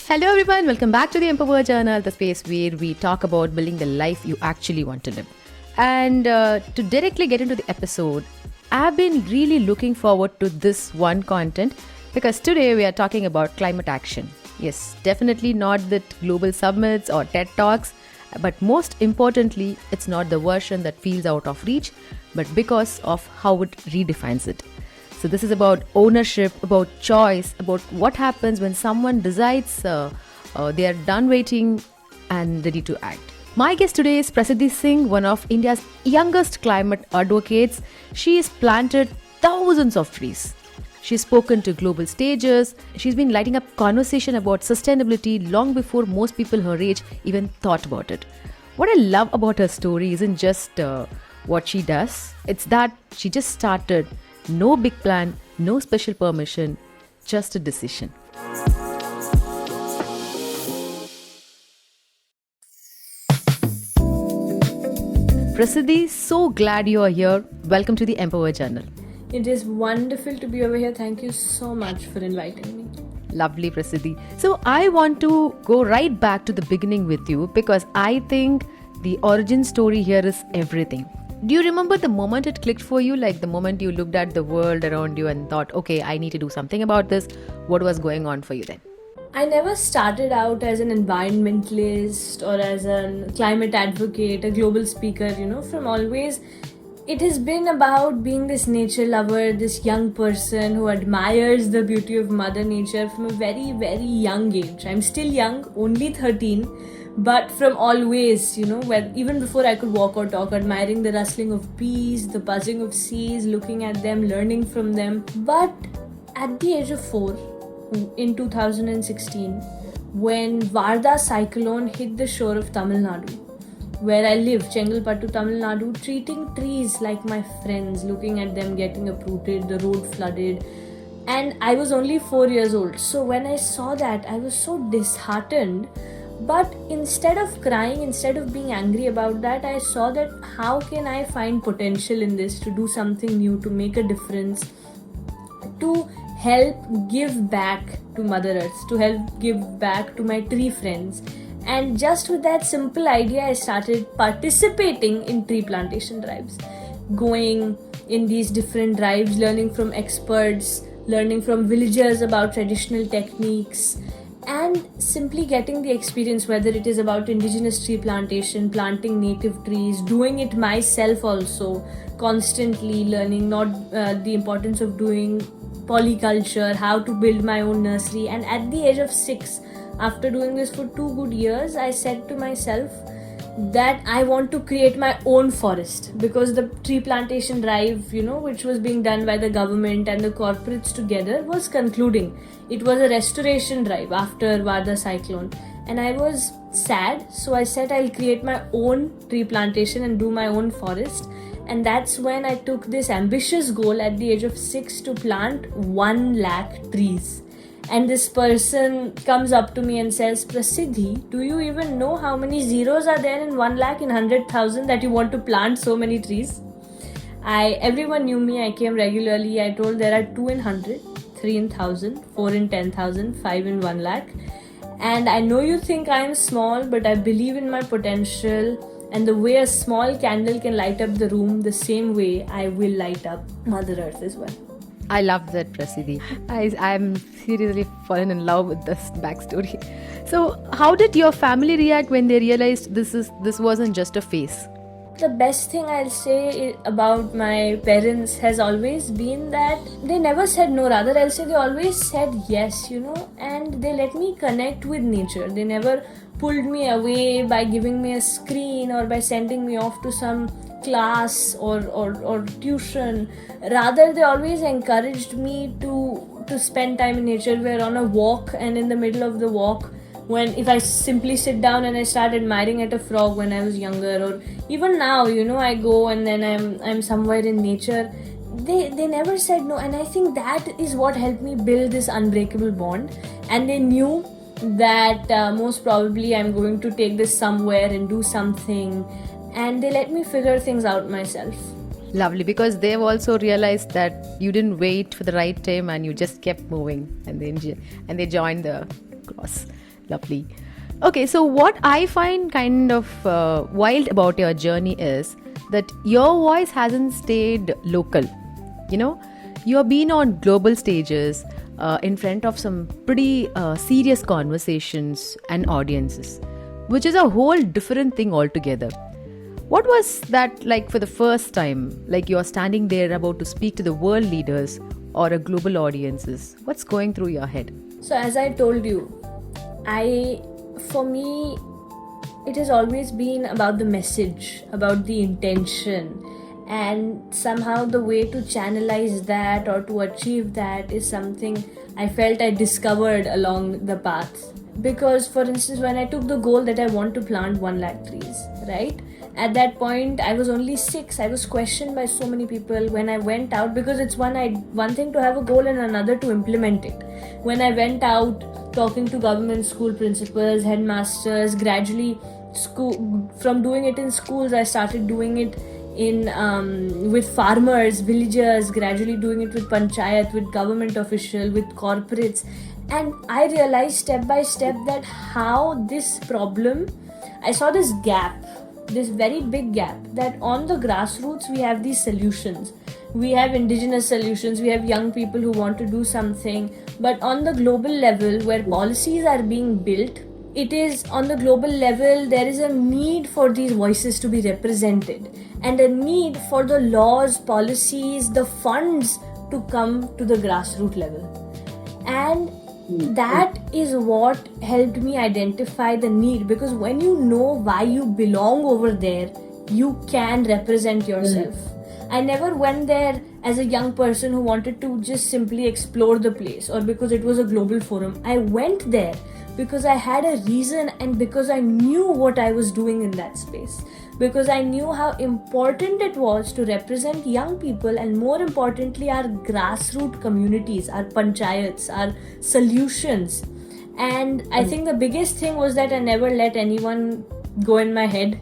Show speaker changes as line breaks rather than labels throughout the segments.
Hello everyone, welcome back to the Empower Journal, the space where we talk about building the life you actually want to live. And to directly get into the episode, I've been really looking forward to this one content because today we are talking about climate action. Yes, definitely not the global summits or TED Talks, but most importantly, it's not the version that feels out of reach, but because of how it redefines it. So this is about ownership, about choice, about what happens when someone decides they are done waiting and ready to act. My guest today is Prasiddhi Singh, one of India's youngest climate advocates. She has planted thousands of trees. She's spoken to global stages. She's been lighting up conversation about sustainability long before most people her age even thought about it. What I love about her story isn't just what she does, it's that she just started. No big plan, no special permission, just a decision. Prasiddhi, so glad you are here. Welcome to the Empower Journal.
It is wonderful to be over here. Thank you so much for inviting me.
Lovely, Prasiddhi. So I want to go right back to the beginning with you because I think the origin story here is everything. Do you remember the moment it clicked for you? Like the moment you looked at the world around you and thought, okay, I need to do something about this. What was going on for you then?
I never started out as an environmentalist or as a climate advocate, a global speaker, from always. It has been about being this nature lover, this young person who admires the beauty of Mother Nature from a very, very young age. I'm still young, only 13. But from always, even before I could walk or talk, admiring the rustling of bees, the buzzing of seas, looking at them, learning from them. But at the age of 4, in 2016, when Varda cyclone hit the shore of Tamil Nadu, where I live, Chengalpattu, Tamil Nadu, treating trees like my friends, looking at them getting uprooted, the road flooded. And I was only 4 years old. So when I saw that, I was so disheartened. But instead of crying, instead of being angry about that, I saw that how can I find potential in this to do something new, to make a difference, to help give back to Mother Earth, to help give back to my tree friends. And just with that simple idea, I started participating in tree plantation drives, going in these different drives, learning from experts, learning from villagers about traditional techniques, and simply getting the experience, whether it is about indigenous tree plantation, planting native trees, doing it myself also, constantly learning the importance of doing polyculture, how to build my own nursery. And at the age of 6, after doing this for 2 good years, I said to myself that I want to create my own forest, because the tree plantation drive, which was being done by the government and the corporates together, was concluding. It was a restoration drive after Varda cyclone, and I was sad, so I said I'll create my own tree plantation and do my own forest. And that's when I took this ambitious goal at the age of 6 to plant 1 lakh trees. And this person comes up to me and says, Prasiddhi, do you even know how many zeros are there in 1 lakh in 100,000 that you want to plant so many trees? Everyone knew me. I came regularly. I told there are 2 in 100, 3 in 1,000, 4 in 10,000, 5 in 1 lakh. And I know you think I am small, but I believe in my potential. And the way a small candle can light up the room, the same way I will light up Mother Earth as well.
I love that, Prasiddhi. I'm seriously fallen in love with this backstory. So, how did your family react when they realized this wasn't just a phase?
The best thing I'll say about my parents has always been that they never said no. Rather, I'll say they always said yes, and they let me connect with nature. They never pulled me away by giving me a screen or by sending me off to some class or tuition. Rather, they always encouraged me to spend time in nature. We're on a walk, and in the middle of the walk, if I simply sit down and I start admiring at a frog when I was younger, or even now, I go and then I'm somewhere in nature, they never said no. And I think that is what helped me build this unbreakable bond. And they knew that most probably I'm going to take this somewhere and do something, and they let me figure things out myself.
Lovely, because they've also realized that you didn't wait for the right time and you just kept moving, and they joined the cause. Lovely. Okay, so what I find kind of wild about your journey is that your voice hasn't stayed local. You know, you've been on global stages in front of some pretty serious conversations and audiences, which is a whole different thing altogether. What was that like for the first time? Like you're standing there about to speak to the world leaders or a global audiences. What's going through your head?
So, as I told you, for me, it has always been about the message, about the intention, and somehow the way to channelize that or to achieve that is something I felt I discovered along the path. Because, for instance, when I took the goal that I want to plant 1 lakh trees, right? At that point, I was only 6. I was questioned by so many people when I went out, because it's one thing to have a goal and another to implement it. When I went out talking to government school principals, headmasters, gradually from doing it in schools, I started doing it with farmers, villagers, gradually doing it with panchayat, with government official, with corporates. And I realized step by step that how this problem, I saw this gap, this very big gap, that on the grassroots we have these solutions. We have indigenous solutions, we have young people who want to do something, but on the global level where policies are being built, it is on the global level there is a need for these voices to be represented and a need for the laws, policies, the funds to come to the grassroots level. And that is what helped me identify the need, because when you know why you belong over there, you can represent yourself. I never went there as a young person who wanted to just simply explore the place or because it was a global forum. I went there because I had a reason and because I knew what I was doing in that space. Because I knew how important it was to represent young people and, more importantly, our grassroots communities, our panchayats, our solutions. And I think the biggest thing was that I never let anyone go in my head.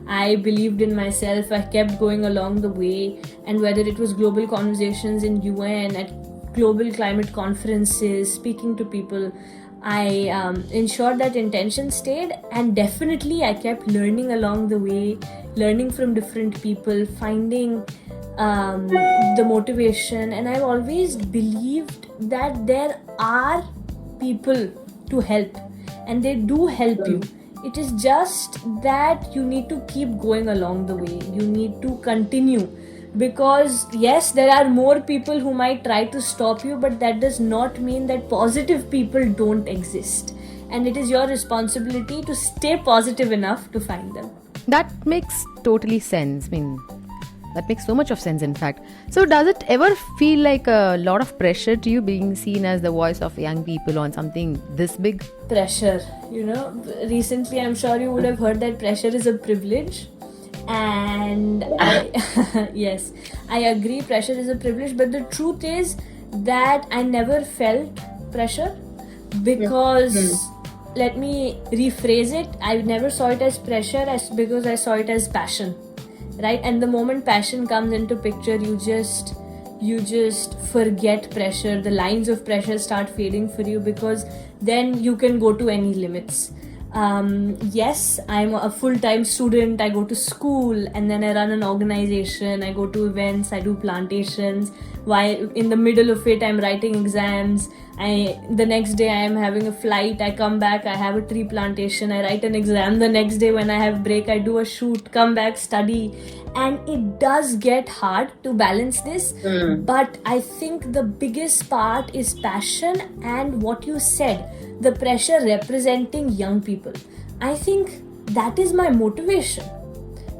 I believed in myself. I kept going along the way, and whether it was global conversations in UN, at global climate conferences, speaking to people, I ensured that intention stayed, and definitely I kept learning along the way, learning from different people, finding the motivation. And I've always believed that there are people to help, and they do help you. It is just that you need to keep going along the way. You need to continue. Because yes, there are more people who might try to stop you, but that does not mean that positive people don't exist. And it is your responsibility to stay positive enough to find them.
That makes totally sense. I mean, that makes so much of sense, in fact. So does it ever feel like a lot of pressure to you being seen as the voice of young people on something this big?
Pressure, recently I'm sure you would have heard that pressure is a privilege. And yes, I agree, pressure is a privilege, but the truth is that I never felt pressure because, let me rephrase it, I never saw it as pressure because I saw it as passion, right? And the moment passion comes into picture, you just forget pressure. The lines of pressure start fading for you, because then you can go to any limits. Yes, I'm a full-time student. I go to school and then I run an organization. I go to events, I do plantations. While in the middle of it, I'm writing exams. The next day I am having a flight. I come back, I have a tree plantation. I write an exam. The next day when I have break, I do a shoot, come back, study. And it does get hard to balance this. But I think the biggest part is passion and what you said, the pressure representing young people. I think that is my motivation,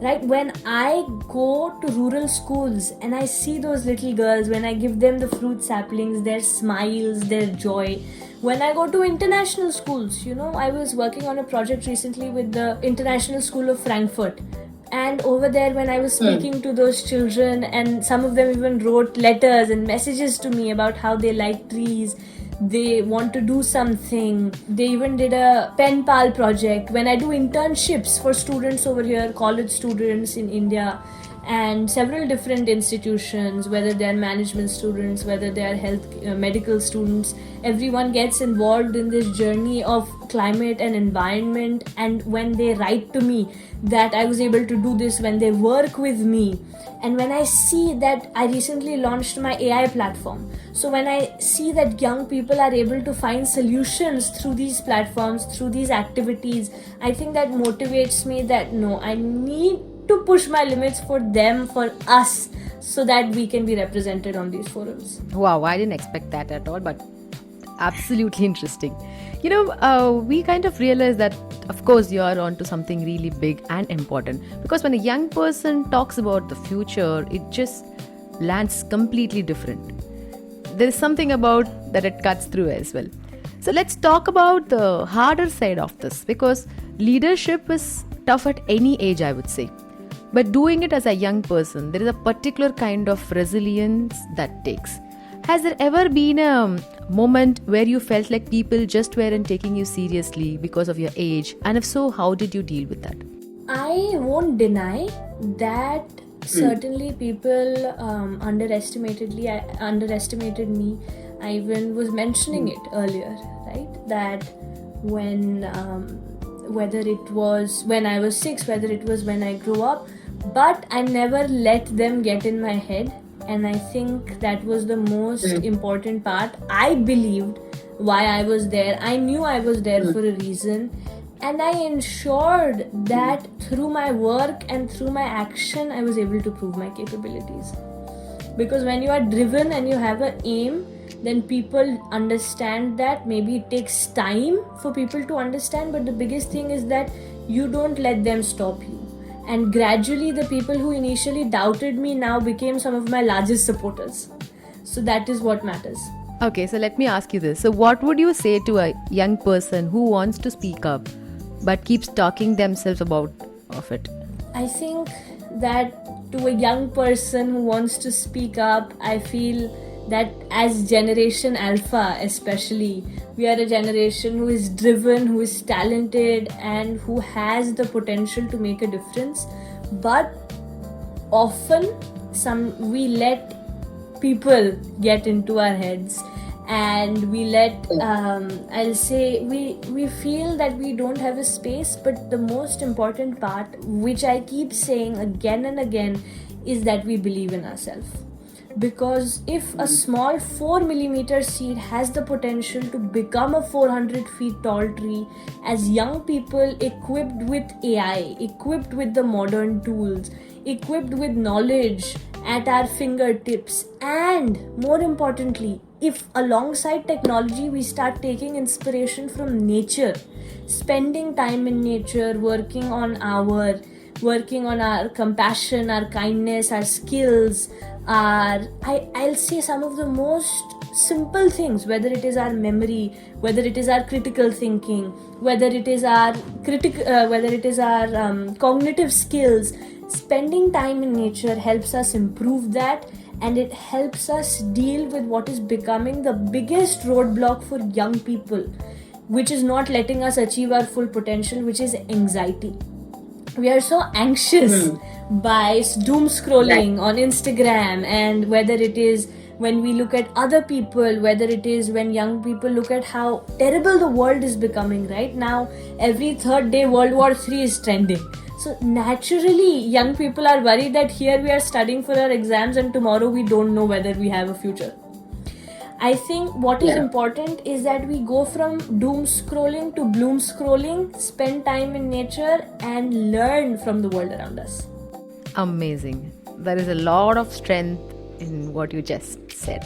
right? When I go to rural schools and I see those little girls, when I give them the fruit saplings, their smiles, their joy. When I go to international schools, I was working on a project recently with the International School of Frankfurt. And over there, when I was speaking to those children, and some of them even wrote letters and messages to me about how they like trees, they want to do something. They even did a pen pal project. When I do internships for students over here, college students in India, and several different institutions, whether they are management students, whether they are medical students, everyone gets involved in this journey of climate and environment. And when they write to me that I was able to do this, when they work with me, and when I see that I recently launched my AI platform, so when I see that young people are able to find solutions through these platforms, through these activities, I think that motivates me that no, I need to push my limits for them, for us, so that we can be represented on these forums.
Wow, I didn't expect that at all, but absolutely interesting. We kind of realize that, of course, you are onto something really big and important, because when a young person talks about the future, it just lands completely different. There is something about that it cuts through as well. So let's talk about the harder side of this, because leadership is tough at any age, I would say. But doing it as a young person, there is a particular kind of resilience that takes. Has there ever been a moment where you felt like people just weren't taking you seriously because of your age? And if so, how did you deal with that?
I won't deny that certainly people underestimated me. I even was mentioning it earlier, right? That when whether it was when I was 6, whether it was when I grew up, but I never let them get in my head. And I think that was the most important part. I believed why I was there. I knew I was there for a reason. And I ensured that through my work and through my action, I was able to prove my capabilities. Because when you are driven and you have an aim, then people understand that. Maybe it takes time for people to understand, but the biggest thing is that you don't let them stop you. And gradually the people who initially doubted me now became some of my largest supporters. So that is what matters.
Okay, so let me ask you this. So what would you say to a young person who wants to speak up but keeps talking themselves about of it?
I think that to a young person who wants to speak up, I feel that as Generation Alpha especially, we are a generation who is driven, who is talented, and who has the potential to make a difference. But often we let people get into our heads, and we let we feel that we don't have a space. But the most important part, which I keep saying again and again, is that we believe in ourselves. Because if a small 4mm seed has the potential to become a 400 feet tall tree, as young people equipped with AI, equipped with the modern tools, equipped with knowledge at our fingertips, and more importantly, if alongside technology we start taking inspiration from nature, spending time in nature, working on our compassion, our kindness, our skills, I'll say some of the most simple things, whether it is our memory, whether it is our critical thinking, whether it is our cognitive skills. Spending time in nature helps us improve that, and it helps us deal with what is becoming the biggest roadblock for young people, which is not letting us achieve our full potential, which is anxiety. We are so anxious by doom scrolling on Instagram, and whether it is when we look at other people, whether it is when young people look at how terrible the world is becoming right now. Every third day World War III is trending. So naturally young people are worried that here we are studying for our exams and tomorrow we don't know whether we have a future. I think what is important is that we go from doom scrolling to bloom scrolling, spend time in nature, and learn from the world around us.
Amazing. There is a lot of strength in what you just said.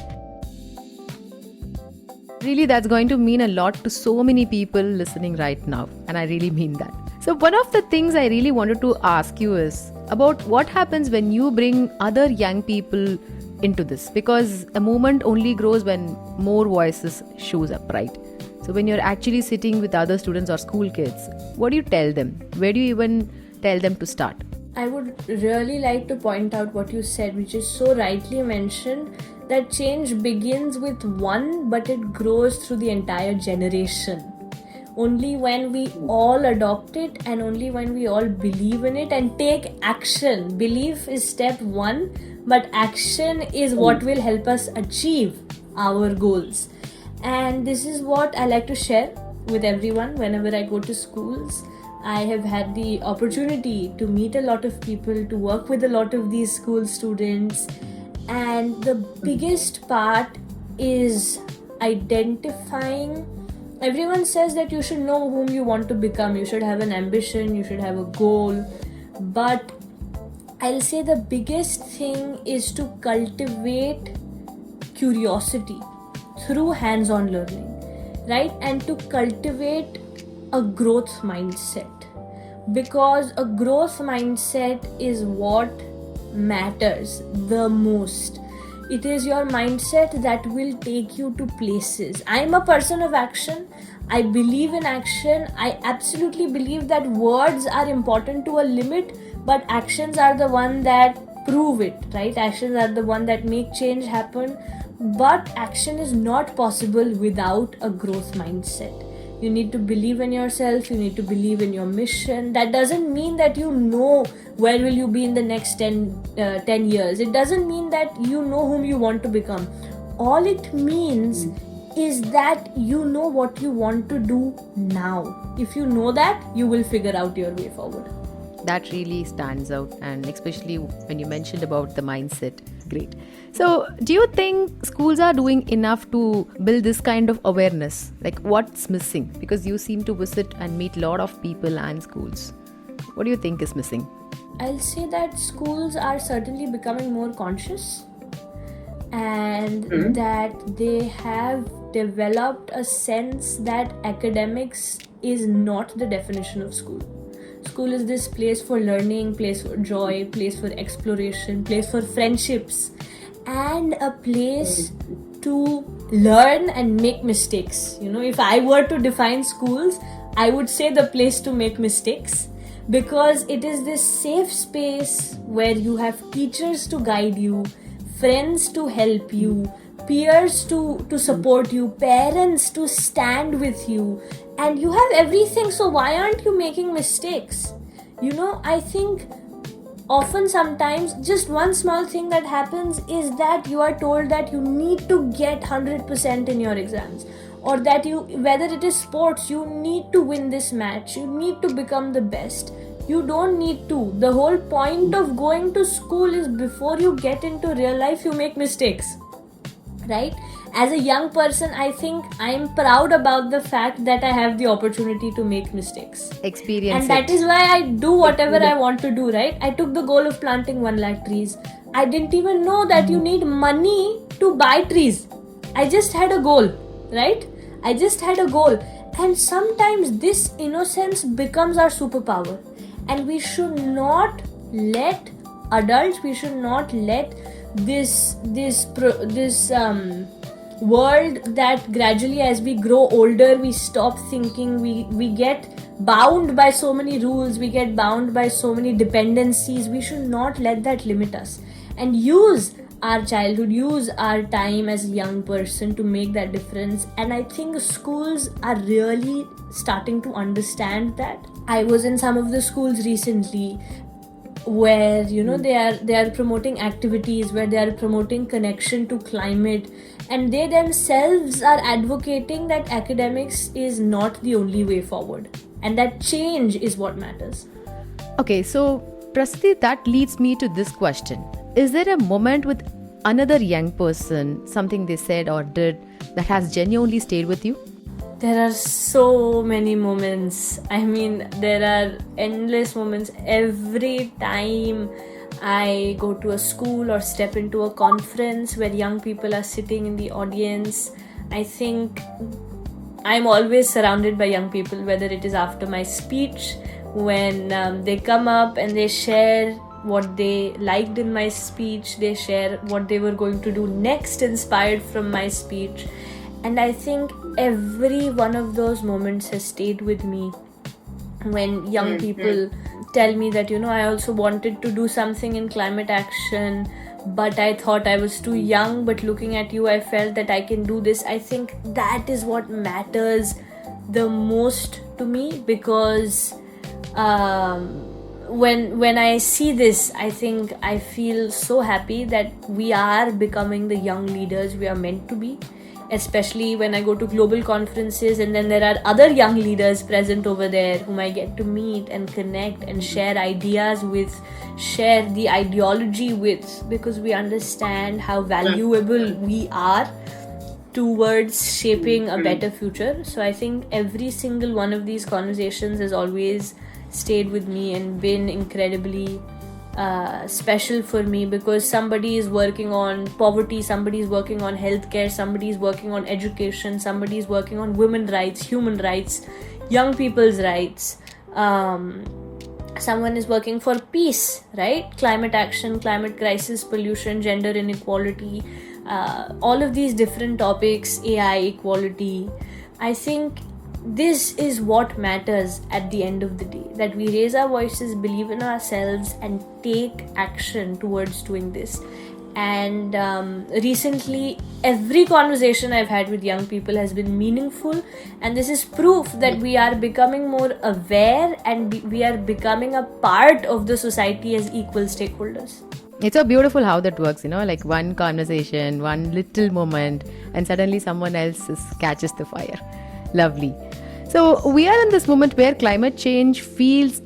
Really, that's going to mean a lot to so many people listening right now, and I really mean that. So one of the things I really wanted to ask you is about what happens when you bring other young people into this, because a movement only grows when more voices shows up, right? So when you're actually sitting with other students or school kids, what do you tell them? Where do you even tell them to start?
I would really like to point out what you said, which is so rightly mentioned, that change begins with one, but it grows through the entire generation. only when we all adopt it, and only when we all believe in it and take action. Belief is step one, but action is what will help us achieve our goals. And this is what I like to share with everyone whenever I go to schools. I have had the opportunity to meet a lot of people, to work with a lot of these school students, and the biggest part is identifying. Everyone says that you should know whom you want to become, you should have an ambition, you should have a goal, but I'll say the biggest thing is to cultivate curiosity through hands-on learning, right? And to cultivate a growth mindset, because a growth mindset is what matters the most. It is your mindset that will take you to places. I'm a person of action. I believe in action. I absolutely believe that words are important to a limit, but actions are the one that prove it, right? Actions are the one that make change happen. But action is not possible without a growth mindset. You need to believe in yourself, you need to believe in your mission. That doesn't mean that you know where will you be in the next 10 years. It doesn't mean that you know whom you want to become. All it means is that you know what you want to do now. If you know that, you will figure out your way forward.
That really stands out, and especially when you mentioned about the mindset. Great. So, do you think schools are doing enough to build this kind of awareness? Like, what's missing? Because you seem to visit and meet a lot of people and schools. What do you think is missing?
I'll say that schools are certainly becoming more conscious, and that they have developed a sense that academics is not the definition of school. School is this place for learning, place for joy, place for exploration, place for friendships, and a place to learn and make mistakes. You know, if I were to define schools, I would say the place to make mistakes, because it is this safe space where you have teachers to guide you, friends to help you, peers to support you, parents to stand with you, and you have everything. So why aren't you making mistakes? You know, I think often sometimes just one small thing that happens is that you are told that you need to get 100% in your exams, or that you, whether it is sports, you need to win this match, you need to become the best. You don't need to. The whole point of going to school is before you get into real life, you make mistakes, right? As a young person, I think I am proud about the fact that I have the opportunity to make mistakes.
Experience
And that is why I do whatever I want to do, right? I took the goal of planting 1 lakh trees. I didn't even know that you need money to buy trees. I just had a goal, right? I just had a goal. And sometimes this innocence becomes our superpower. And we should not let adults, we should not let this world that gradually, as we grow older, we stop thinking, we get bound by so many rules, we get bound by so many dependencies. We should not let that limit us, and use our childhood, use our time as a young person to make that difference. And I think schools are really starting to understand that. I was in some of the schools recently where, you know, they are promoting activities, where they are promoting connection to climate, and they themselves are advocating that academics is not the only way forward, and that change is what matters.
Okay, so Prasthi, that leads me to this question. Is there a moment with another young person, something they said or did, that has genuinely stayed with you?
There are so many moments. I mean, there are endless moments. Every time I go to a school or step into a conference where young people are sitting in the audience, I think I'm always surrounded by young people, whether it is after my speech, when they come up and they share what they liked in my speech, they share what they were going to do next inspired from my speech. And I think every one of those moments has stayed with me. When young people tell me that, you know, I also wanted to do something in climate action, but I thought I was too young, but looking at you, I felt that I can do this. I think that is what matters the most to me, because when I see this, I think I feel so happy that we are becoming the young leaders we are meant to be. Especially when I go to global conferences, and then there are other young leaders present over there whom I get to meet and connect and share ideas with, share the ideology with, because we understand how valuable we are towards shaping a better future. So I think every single one of these conversations has always stayed with me and been incredibly special for me, because somebody is working on poverty, somebody is working on healthcare, somebody is working on education, somebody is working on women's rights, human rights, young people's rights, someone is working for peace, right? Climate action, climate crisis, pollution, gender inequality, all of these different topics, AI, equality. I think this is what matters at the end of the day, that we raise our voices, believe in ourselves, and take action towards doing this. And recently, every conversation I've had with young people has been meaningful, and this is proof that we are becoming more aware, and we are becoming a part of the society as equal stakeholders.
It's so beautiful how that works, like one conversation, one little moment, and suddenly someone else catches the fire. Lovely. So we are in this moment where climate change feels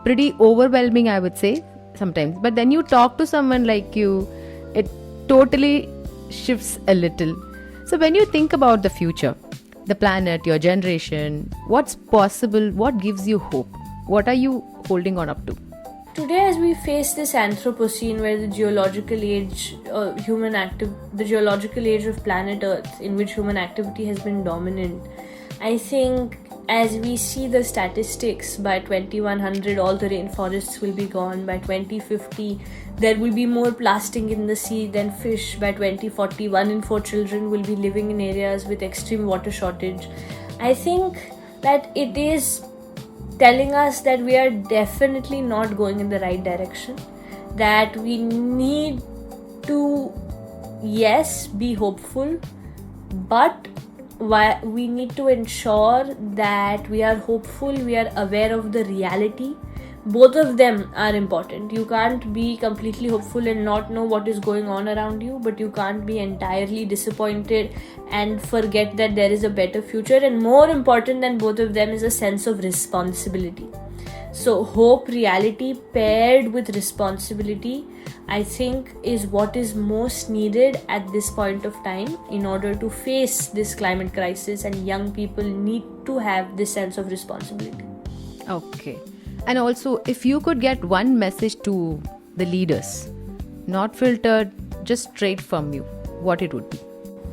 pretty overwhelming, I would say, sometimes. But then you talk to someone like you, it totally shifts a little. So when you think about the future, the planet, your generation, what's possible, what gives you hope? What are you holding on up to?
Today, as we face this Anthropocene, where the geological age, the geological age of planet Earth, in which human activity has been dominant, I think as we see the statistics, by 2100 all the rainforests will be gone. By 2050 there will be more plastic in the sea than fish. By 2040 1 in 4 children will be living in areas with extreme water shortage. I think that it is telling us that we are definitely not going in the right direction, that we need to, yes, be hopeful, but we need to ensure that we are hopeful, we are aware of the reality. Both of them are important. You can't be completely hopeful and not know what is going on around you, but you can't be entirely disappointed and forget that there is a better future. And more important than both of them is a sense of responsibility. So hope, reality paired with responsibility, I think, is what is most needed at this point of time in order to face this climate crisis, and young people need to have this sense of responsibility.
Okay. And also, if you could get one message to the leaders, not filtered, just straight from you, what it would be?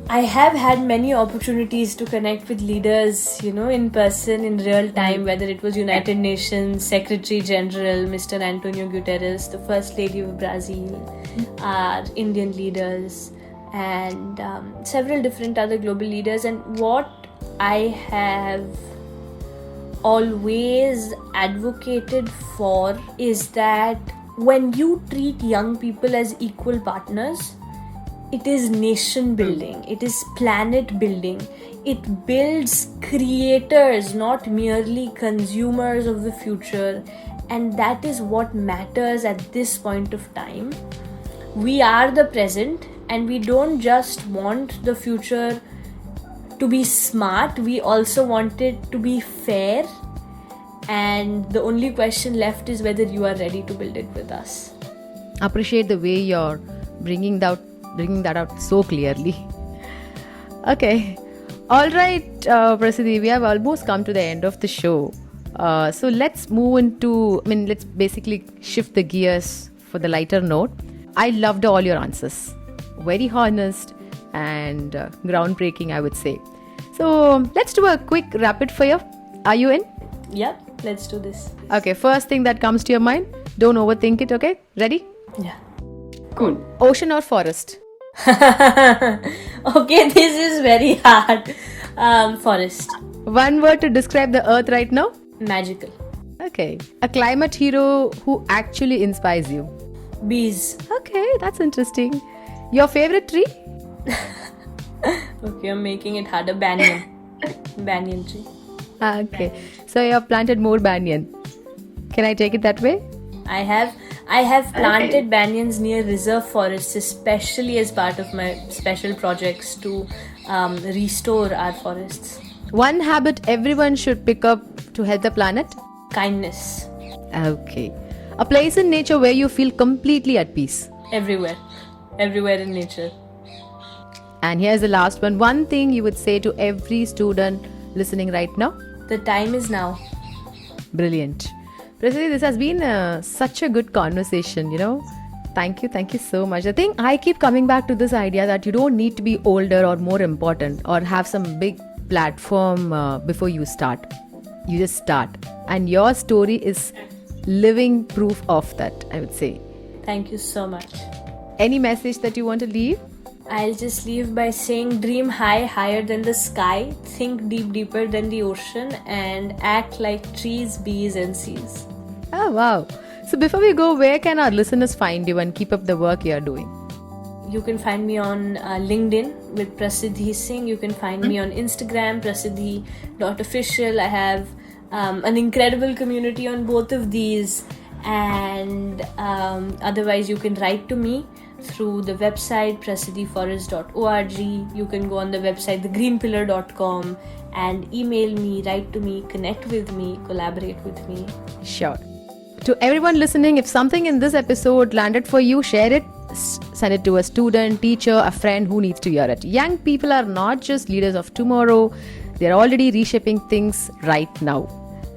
I have had many opportunities to connect with leaders, in person, in real time, whether it was United Nations Secretary General, Mr. Antonio Guterres, the First Lady of Brazil, our Indian leaders, and several different other global leaders. And what I have always advocated for is that when you treat young people as equal partners, it is nation building, it is planet building, it builds creators, not merely consumers of the future. And that is what matters at this point of time. We are the present, and we don't just want the future to be smart, we also want it to be fair. And the only question left is whether you are ready to build it with us.
Appreciate the way you're bringing that out so clearly. Okay. All right, Prasiddhi, we have almost come to the end of the show. So let's move into, let's basically shift the gears for the lighter note. I loved all your answers. Very honest and groundbreaking, I would say. So let's do a quick rapid fire. Are you in?
Yeah, let's do this.
Okay, first thing that comes to your mind. Don't overthink it, okay? Ready?
Yeah.
Cool. Ocean or forest?
Okay, this is very hard. Forest.
One word to describe the earth right now?
Magical.
Okay. A climate hero who actually inspires you?
Bees.
Okay, that's interesting. Your favorite tree?
Okay, I'm making it harder. Banyan. Banyan tree.
Okay. So you have planted more banyan. Can I take it that way?
I have planted banyans near reserve forests, especially as part of my special projects to restore our forests.
One habit everyone should pick up to help the planet?
Kindness.
Okay. A place in nature where you feel completely at peace.
Everywhere in nature.
And here's the last one. One thing you would say to every student listening right now?
The time is now.
Brilliant. Prasiddhi, this has been such a good conversation, Thank you so much. I think I keep coming back to this idea that you don't need to be older or more important or have some big platform before you start. You just start. And your story is living proof of that, I would say.
Thank you so much.
Any message that you want to leave?
I'll just leave by saying dream high, higher than the sky, think deep, deeper than the ocean, and act like trees, bees, and seas.
Oh, wow. So before we go, where can our listeners find you and keep up the work you're doing?
You can find me on LinkedIn with Prasiddhi Singh. You can find me on Instagram, prasiddhi.official. I have an incredible community on both of these. And otherwise, you can write to me through the website prasiddhiforest.org. You can go on the website thegreenpillar.com and email me, write to me, connect with me, collaborate with me.
Sure. To everyone listening, if something in this episode landed for you, share it. Send it to a student, teacher, a friend who needs to hear it. Young people are not just leaders of tomorrow. They're already reshaping things right now.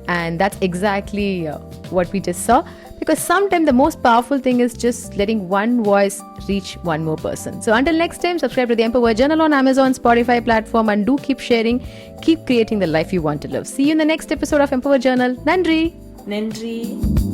And that's exactly what we just saw. Because sometimes the most powerful thing is just letting one voice reach one more person. So until next time, subscribe to the Empower Journal on Amazon, Spotify platform, and do keep sharing, keep creating the life you want to live. See you in the next episode of Empower Journal. Nandri.
Nandri.